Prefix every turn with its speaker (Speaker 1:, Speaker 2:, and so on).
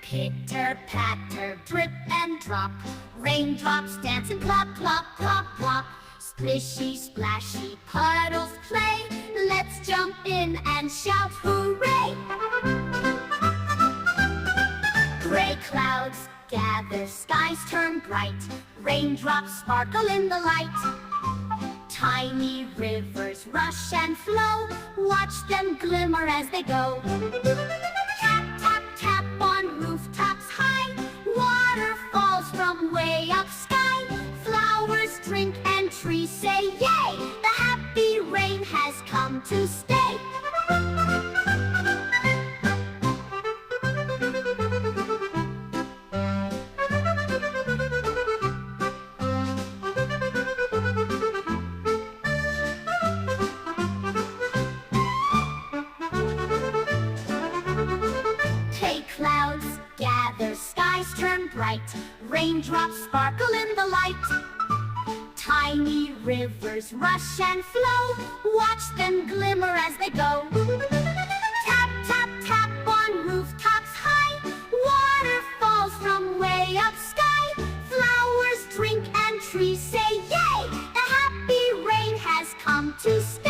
Speaker 1: Pitter patter, drip and drop, raindrops dance and plop, plop, plop, plop. Splishy splashy puddles play, let's jump in and shout hooray! Gray clouds gather, skies turn bright, raindrops sparkle in the light. Tiny rivers rush and flow, watch them glimmer as they go. Tap, tap, tap on rooftops high, water falls from way up sky. Flowers drink and trees say yay, the happy rain has come to stay. Clouds gather, skies turn bright, raindrops sparkle in the light. Tiny rivers rush and flow, watch them glimmer as they go. Tap, tap, tap on rooftops high, water falls from way up sky. Flowers drink and trees say yay, the happy rain has come to stay.